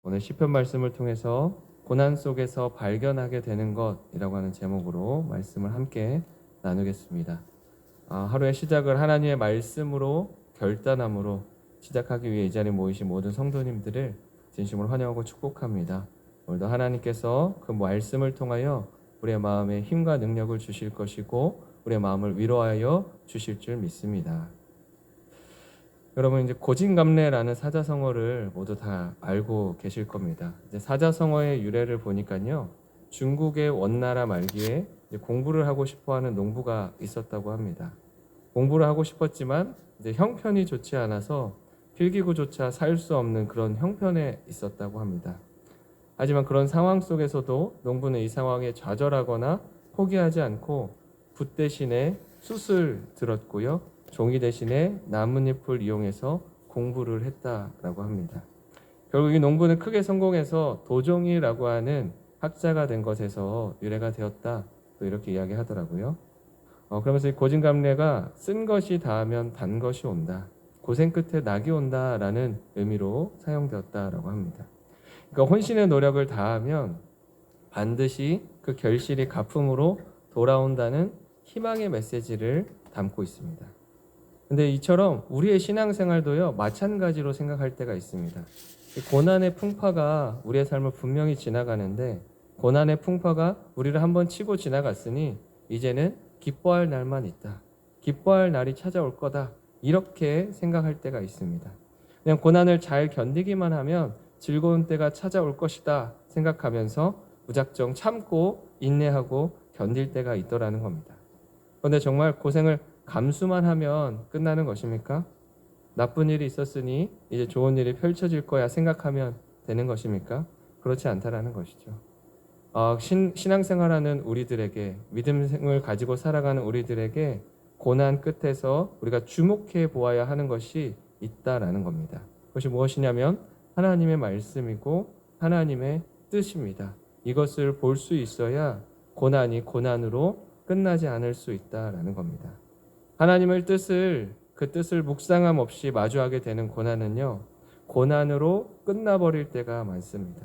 오늘 시편 말씀을 통해서 고난 속에서 발견하게 되는 것이라고 하는 제목으로 말씀을 함께 나누겠습니다. 하루의 시작을 하나님의 말씀으로 결단함으로 시작하기 위해 이 자리에 모이신 모든 성도님들을 진심으로 환영하고 축복합니다. 오늘도 하나님께서 그 말씀을 통하여 우리의 마음에 힘과 능력을 주실 것이고 우리의 마음을 위로하여 주실 줄 믿습니다. 여러분, 이제 고진감래라는 사자성어를 모두 다 알고 계실 겁니다. 이제 사자성어의 유래를 보니까요, 중국의 원나라 말기에 공부를 하고 싶어하는 농부가 있었다고 합니다. 공부를 하고 싶었지만 이제 형편이 좋지 않아서 필기구조차 살 수 없는 그런 형편에 있었다고 합니다. 하지만 그런 상황 속에서도 농부는 이 상황에 좌절하거나 포기하지 않고 붓 대신에 숯을 들었고요, 종이 대신에 나뭇잎을 이용해서 공부를 했다라고 합니다. 결국 이 농부는 크게 성공해서 도종이라고 하는 학자가 된 것에서 유래가 되었다, 또 이렇게 이야기하더라고요. 그러면서 이 고진감래가 쓴 것이 닿으면 단 것이 온다, 고생 끝에 낙이 온다라는 의미로 사용되었다라고 합니다. 그러니까 혼신의 노력을 다하면 반드시 그 결실이 가품으로 돌아온다는 희망의 메시지를 담고 있습니다. 근데 이처럼 우리의 신앙생활도요, 마찬가지로 생각할 때가 있습니다. 고난의 풍파가 우리의 삶을 분명히 지나가는데, 고난의 풍파가 우리를 한번 치고 지나갔으니 이제는 기뻐할 날만 있다, 기뻐할 날이 찾아올 거다, 이렇게 생각할 때가 있습니다. 그냥 고난을 잘 견디기만 하면 즐거운 때가 찾아올 것이다 생각하면서 무작정 참고 인내하고 견딜 때가 있더라는 겁니다. 그런데 정말 고생을 감수만 하면 끝나는 것입니까? 나쁜 일이 있었으니 이제 좋은 일이 펼쳐질 거야 생각하면 되는 것입니까? 그렇지 않다라는 것이죠. 신앙생활하는 우리들에게, 믿음을 가지고 살아가는 우리들에게 고난 끝에서 우리가 주목해 보아야 하는 것이 있다라는 겁니다. 그것이 무엇이냐면 하나님의 말씀이고 하나님의 뜻입니다. 이것을 볼 수 있어야 고난이 고난으로 끝나지 않을 수 있다라는 겁니다. 하나님의 뜻을, 그 뜻을 묵상함 없이 마주하게 되는 고난은요, 고난으로 끝나버릴 때가 많습니다.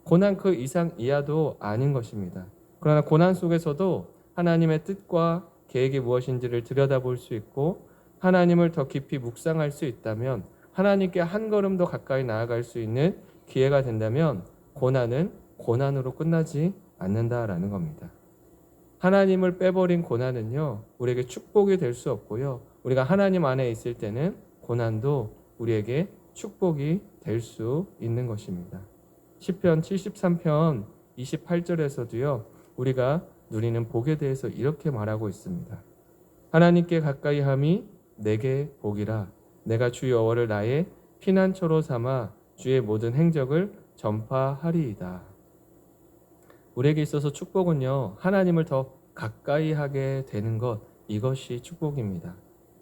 고난 그 이상 이하도 아닌 것입니다. 그러나 고난 속에서도 하나님의 뜻과 계획이 무엇인지를 들여다볼 수 있고 하나님을 더 깊이 묵상할 수 있다면, 하나님께 한 걸음 더 가까이 나아갈 수 있는 기회가 된다면 고난은 고난으로 끝나지 않는다라는 겁니다. 하나님을 빼버린 고난은요, 우리에게 축복이 될 수 없고요, 우리가 하나님 안에 있을 때는 고난도 우리에게 축복이 될 수 있는 것입니다. 시편 73편 28절에서도요, 우리가 누리는 복에 대해서 이렇게 말하고 있습니다. 하나님께 가까이 함이 내게 복이라, 내가 주 여호와를 나의 피난처로 삼아 주의 모든 행적을 전파하리이다. 우리에게 있어서 축복은요, 하나님을 더 가까이 하게 되는 것, 이것이 축복입니다.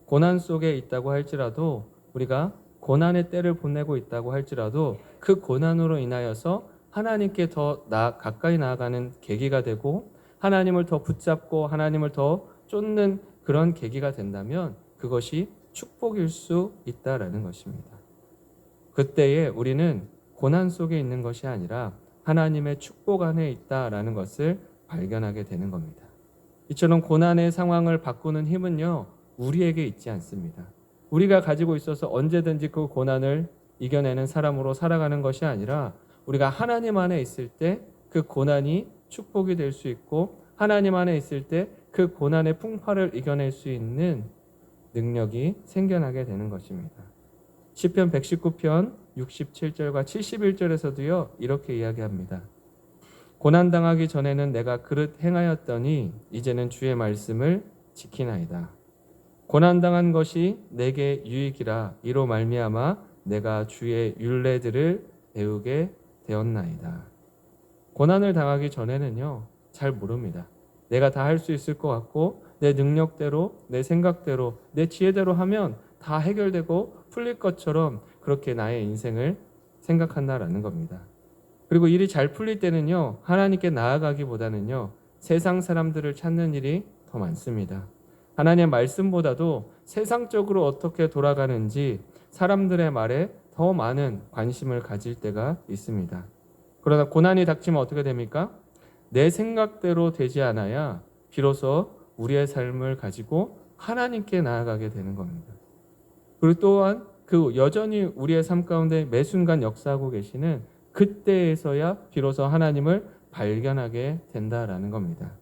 고난 속에 있다고 할지라도, 우리가 고난의 때를 보내고 있다고 할지라도 그 고난으로 인하여서 하나님께 더 가까이 나아가는 계기가 되고 하나님을 더 붙잡고 하나님을 더 쫓는 그런 계기가 된다면 그것이 축복일 수 있다라는 것입니다. 그때에 우리는 고난 속에 있는 것이 아니라 하나님의 축복 안에 있다라는 것을 발견하게 되는 겁니다. 이처럼 고난의 상황을 바꾸는 힘은요, 우리에게 있지 않습니다. 우리가 가지고 있어서 언제든지 그 고난을 이겨내는 사람으로 살아가는 것이 아니라, 우리가 하나님 안에 있을 때 그 고난이 축복이 될 수 있고 하나님 안에 있을 때 그 고난의 풍파를 이겨낼 수 있는 능력이 생겨나게 되는 것입니다. 시편 119편 67절과 71절에서도요, 이렇게 이야기합니다. 고난당하기 전에는 내가 그릇 행하였더니 이제는 주의 말씀을 지키나이다. 고난당한 것이 내게 유익이라, 이로 말미암아 내가 주의 율례들을 배우게 되었나이다. 고난을 당하기 전에는요, 잘 모릅니다. 내가 다 할 수 있을 것 같고 내 능력대로, 내 생각대로, 내 지혜대로 하면 다 해결되고 풀릴 것처럼 그렇게 나의 인생을 생각한다라는 겁니다. 그리고 일이 잘 풀릴 때는요, 하나님께 나아가기보다는요, 세상 사람들을 찾는 일이 더 많습니다. 하나님의 말씀보다도 세상적으로 어떻게 돌아가는지 사람들의 말에 더 많은 관심을 가질 때가 있습니다. 그러나 고난이 닥치면 어떻게 됩니까? 내 생각대로 되지 않아야 비로소 우리의 삶을 가지고 하나님께 나아가게 되는 겁니다. 그리고 또한 그 여전히 우리의 삶 가운데 매 순간 역사하고 계시는 그때에서야 비로소 하나님을 발견하게 된다라는 겁니다.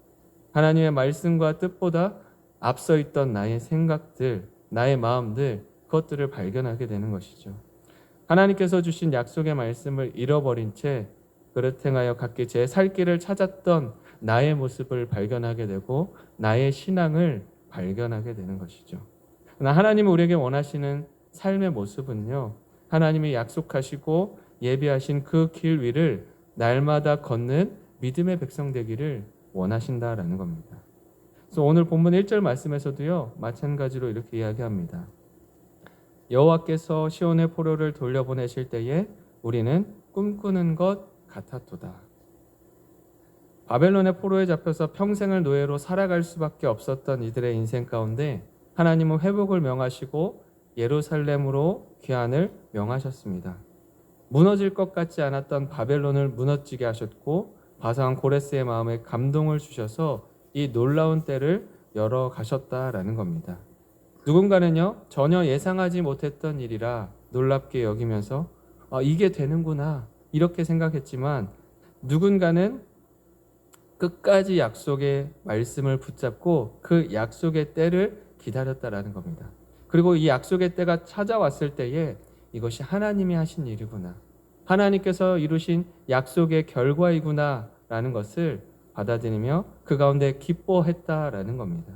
하나님의 말씀과 뜻보다 앞서 있던 나의 생각들, 나의 마음들, 그것들을 발견하게 되는 것이죠. 하나님께서 주신 약속의 말씀을 잃어버린 채 그릇 행하여 각기 제 살 길을 찾았던 나의 모습을 발견하게 되고 나의 신앙을 발견하게 되는 것이죠. 그러나 하나님은 우리에게 원하시는 삶의 모습은요, 하나님이 약속하시고 예비하신 그 길 위를 날마다 걷는 믿음의 백성 되기를 원하신다라는 겁니다. 그래서 오늘 본문 1절 말씀에서도요, 마찬가지로 이렇게 이야기합니다. 여호와께서 시온의 포로를 돌려보내실 때에 우리는 꿈꾸는 것 같았도다. 바벨론의 포로에 잡혀서 평생을 노예로 살아갈 수밖에 없었던 이들의 인생 가운데 하나님은 회복을 명하시고 예루살렘으로 귀환을 명하셨습니다. 무너질 것 같지 않았던 바벨론을 무너지게 하셨고 바사왕 고레스의 마음에 감동을 주셔서 이 놀라운 때를 열어가셨다라는 겁니다. 누군가는요, 전혀 예상하지 못했던 일이라 놀랍게 여기면서 이게 되는구나 이렇게 생각했지만, 누군가는 끝까지 약속의 말씀을 붙잡고 그 약속의 때를 기다렸다라는 겁니다. 그리고 이 약속의 때가 찾아왔을 때에 이것이 하나님이 하신 일이구나, 하나님께서 이루신 약속의 결과이구나 라는 것을 받아들이며 그 가운데 기뻐했다라는 겁니다.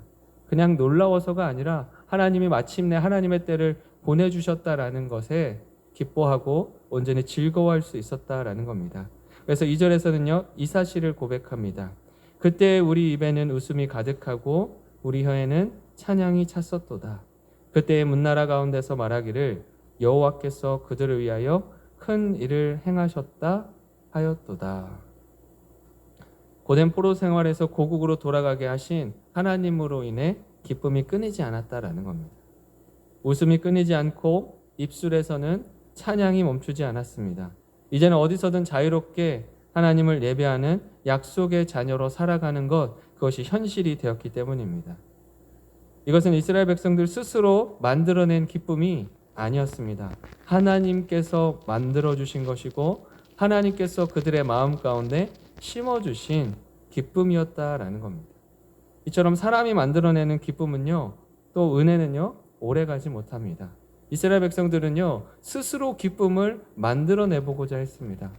그냥 놀라워서가 아니라 하나님이 마침내 하나님의 때를 보내주셨다라는 것에 기뻐하고 온전히 즐거워할 수 있었다라는 겁니다. 그래서 2절에서는요, 이 사실을 고백합니다. 그때 우리 입에는 웃음이 가득하고 우리 혀에는 찬양이 찼었도다. 그때의 문나라 가운데서 말하기를 여호와께서 그들을 위하여 큰 일을 행하셨다 하였도다. 고된 포로 생활에서 고국으로 돌아가게 하신 하나님으로 인해 기쁨이 끊이지 않았다라는 겁니다. 웃음이 끊이지 않고 입술에서는 찬양이 멈추지 않았습니다. 이제는 어디서든 자유롭게 하나님을 예배하는 약속의 자녀로 살아가는 것, 그것이 현실이 되었기 때문입니다. 이것은 이스라엘 백성들 스스로 만들어낸 기쁨이 아니었습니다. 하나님께서 만들어주신 것이고 하나님께서 그들의 마음 가운데 심어주신 기쁨이었다라는 겁니다. 이처럼 사람이 만들어내는 기쁨은요, 또 은혜는요, 오래가지 못합니다. 이스라엘 백성들은요, 스스로 기쁨을 만들어내보고자 했습니다.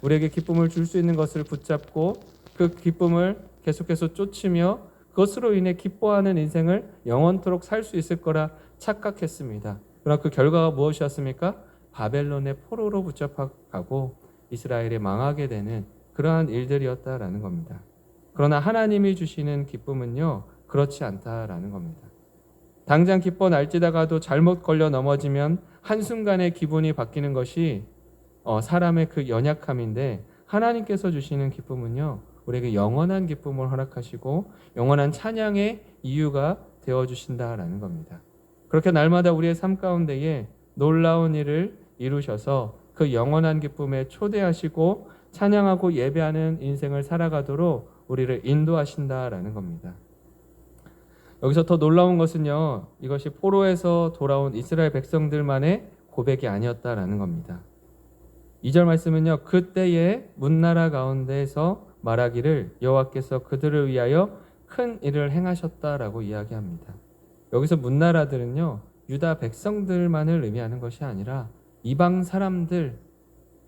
우리에게 기쁨을 줄 수 있는 것을 붙잡고 그 기쁨을 계속해서 쫓으며 그것으로 인해 기뻐하는 인생을 영원토록 살 수 있을 거라 착각했습니다. 그러나 그 결과가 무엇이었습니까? 바벨론의 포로로 붙잡혀가고 이스라엘이 망하게 되는 그러한 일들이었다라는 겁니다. 그러나 하나님이 주시는 기쁨은요, 그렇지 않다라는 겁니다. 당장 기뻐 날뛰다가도 잘못 걸려 넘어지면 한순간에 기분이 바뀌는 것이 사람의 그 연약함인데, 하나님께서 주시는 기쁨은요, 우리에게 영원한 기쁨을 허락하시고 영원한 찬양의 이유가 되어주신다라는 겁니다. 그렇게 날마다 우리의 삶 가운데에 놀라운 일을 이루셔서 그 영원한 기쁨에 초대하시고 찬양하고 예배하는 인생을 살아가도록 우리를 인도하신다라는 겁니다. 여기서 더 놀라운 것은요, 이것이 포로에서 돌아온 이스라엘 백성들만의 고백이 아니었다라는 겁니다. 2절 말씀은요, 그때의 문나라 가운데에서 말하기를 여호와께서 그들을 위하여 큰 일을 행하셨다라고 이야기합니다. 여기서 문나라들은요, 유다 백성들만을 의미하는 것이 아니라 이방 사람들,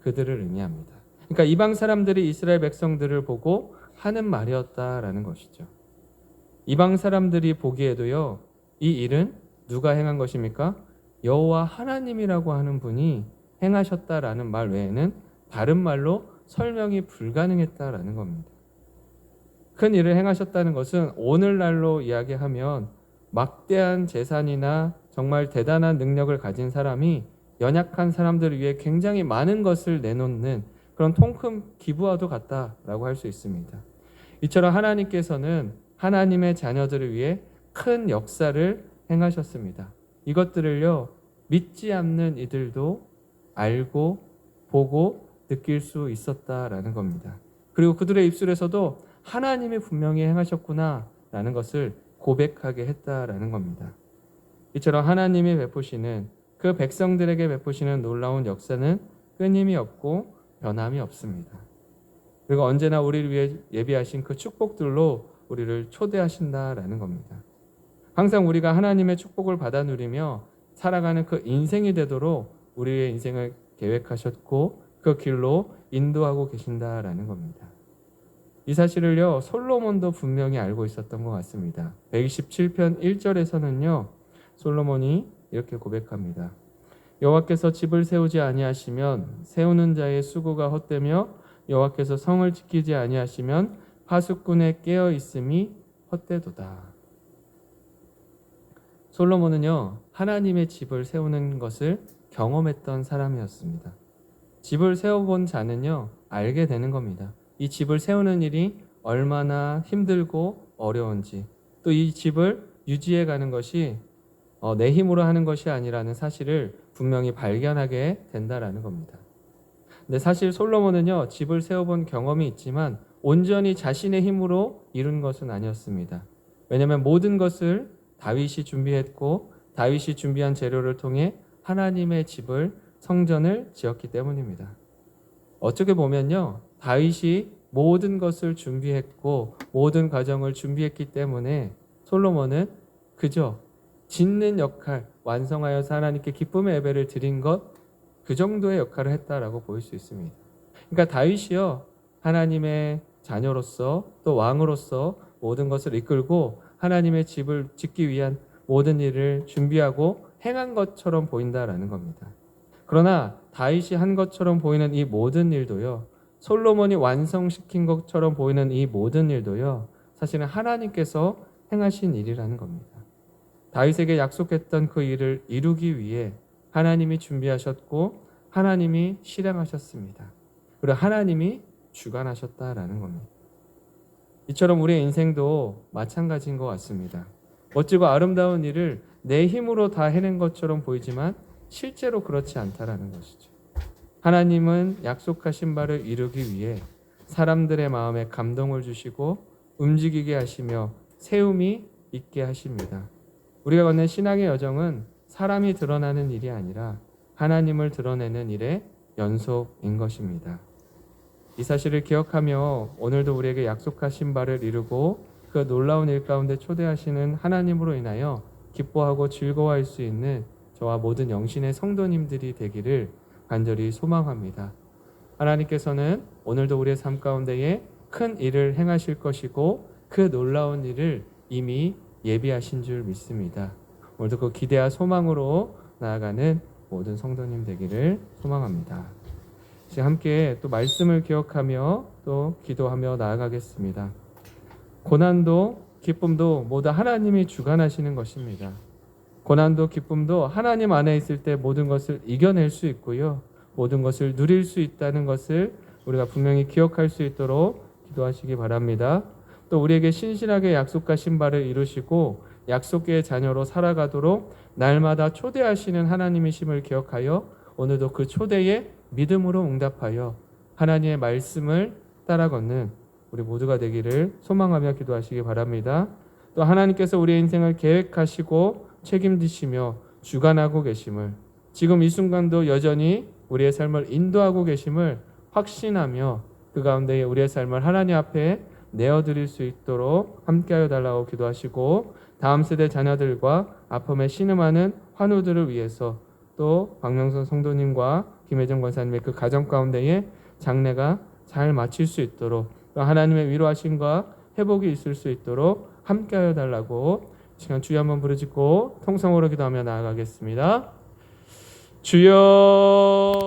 그들을 의미합니다. 그러니까 이방 사람들이 이스라엘 백성들을 보고 하는 말이었다라는 것이죠. 이방 사람들이 보기에도요, 이 일은 누가 행한 것입니까? 여호와 하나님이라고 하는 분이 행하셨다라는 말 외에는 다른 말로 설명이 불가능했다라는 겁니다. 큰 일을 행하셨다는 것은 오늘날로 이야기하면 막대한 재산이나 정말 대단한 능력을 가진 사람이 연약한 사람들을 위해 굉장히 많은 것을 내놓는 그런 통큰 기부와도 같다라고 할 수 있습니다. 이처럼 하나님께서는 하나님의 자녀들을 위해 큰 역사를 행하셨습니다. 이것들을요, 믿지 않는 이들도 알고 보고 느낄 수 있었다라는 겁니다. 그리고 그들의 입술에서도 하나님이 분명히 행하셨구나 라는 것을 고백하게 했다라는 겁니다. 이처럼 하나님이 베푸시는 그 백성들에게 베푸시는 놀라운 역사는 끊임이 없고 변함이 없습니다. 그리고 언제나 우리를 위해 예비하신 그 축복들로 우리를 초대하신다라는 겁니다. 항상 우리가 하나님의 축복을 받아 누리며 살아가는 그 인생이 되도록 우리의 인생을 계획하셨고 그 길로 인도하고 계신다라는 겁니다. 이 사실을요, 솔로몬도 분명히 알고 있었던 것 같습니다. 127편 1절에서는요, 솔로몬이 이렇게 고백합니다. 여호와께서 집을 세우지 아니하시면 세우는 자의 수고가 헛되며 여호와께서 성을 지키지 아니하시면 파수꾼의 깨어 있음이 헛되도다. 솔로몬은요, 하나님의 집을 세우는 것을 경험했던 사람이었습니다. 집을 세워본 자는요, 알게 되는 겁니다. 이 집을 세우는 일이 얼마나 힘들고 어려운지, 또 이 집을 유지해 가는 것이 내 힘으로 하는 것이 아니라는 사실을 분명히 발견하게 된다라는 겁니다. 근데 사실 솔로몬은요, 집을 세워본 경험이 있지만 온전히 자신의 힘으로 이룬 것은 아니었습니다. 왜냐하면 모든 것을 다윗이 준비했고 다윗이 준비한 재료를 통해 하나님의 집을 성전을 지었기 때문입니다. 어떻게 보면요, 다윗이 모든 것을 준비했고 모든 과정을 준비했기 때문에 솔로몬은 그저 짓는 역할, 완성하여서 하나님께 기쁨의 예배를 드린 것, 그 정도의 역할을 했다라고 보일 수 있습니다. 그러니까 다윗이요, 하나님의 자녀로서 또 왕으로서 모든 것을 이끌고 하나님의 집을 짓기 위한 모든 일을 준비하고 행한 것처럼 보인다라는 겁니다. 그러나 다윗이 한 것처럼 보이는 이 모든 일도요, 솔로몬이 완성시킨 것처럼 보이는 이 모든 일도요, 사실은 하나님께서 행하신 일이라는 겁니다. 다윗에게 약속했던 그 일을 이루기 위해 하나님이 준비하셨고 하나님이 실행하셨습니다. 그리고 하나님이 주관하셨다라는 겁니다. 이처럼 우리의 인생도 마찬가지인 것 같습니다. 멋지고 아름다운 일을 내 힘으로 다 해낸 것처럼 보이지만 실제로 그렇지 않다라는 것이죠. 하나님은 약속하신 바를 이루기 위해 사람들의 마음에 감동을 주시고 움직이게 하시며 세움이 있게 하십니다. 우리가 걷는 신앙의 여정은 사람이 드러나는 일이 아니라 하나님을 드러내는 일의 연속인 것입니다. 이 사실을 기억하며 오늘도 우리에게 약속하신 바를 이루고 그 놀라운 일 가운데 초대하시는 하나님으로 인하여 기뻐하고 즐거워할 수 있는 저와 모든 영신의 성도님들이 되기를 간절히 소망합니다. 하나님께서는 오늘도 우리의 삶 가운데에 큰 일을 행하실 것이고 그 놀라운 일을 이미 예비하신 줄 믿습니다. 오늘도 그 기대와 소망으로 나아가는 모든 성도님 되기를 소망합니다. 이제 함께 또 말씀을 기억하며 또 기도하며 나아가겠습니다. 고난도 기쁨도 모두 하나님이 주관하시는 것입니다. 고난도 기쁨도 하나님 안에 있을 때 모든 것을 이겨낼 수 있고요, 모든 것을 누릴 수 있다는 것을 우리가 분명히 기억할 수 있도록 기도하시기 바랍니다. 또 우리에게 신실하게 약속하신 바를 이루시고 약속의 자녀로 살아가도록 날마다 초대하시는 하나님이심을 기억하여 오늘도 그 초대에 믿음으로 응답하여 하나님의 말씀을 따라 걷는 우리 모두가 되기를 소망하며 기도하시기 바랍니다. 또 하나님께서 우리의 인생을 계획하시고 책임지시며 주관하고 계심을, 지금 이 순간도 여전히 우리의 삶을 인도하고 계심을 확신하며 그 가운데 우리의 삶을 하나님 앞에 내어드릴 수 있도록 함께하여 달라고 기도하시고, 다음 세대 자녀들과 아픔에 신음하는 환우들을 위해서 또 박명선 성도님과 김혜정 권사님의 그 가정 가운데에 장래가 잘 마칠 수 있도록, 또 하나님의 위로하심과 회복이 있을 수 있도록 함께하여 달라고 시간 주여 한번 부르짖고 통성으로 기도하며 나아가겠습니다. 주여.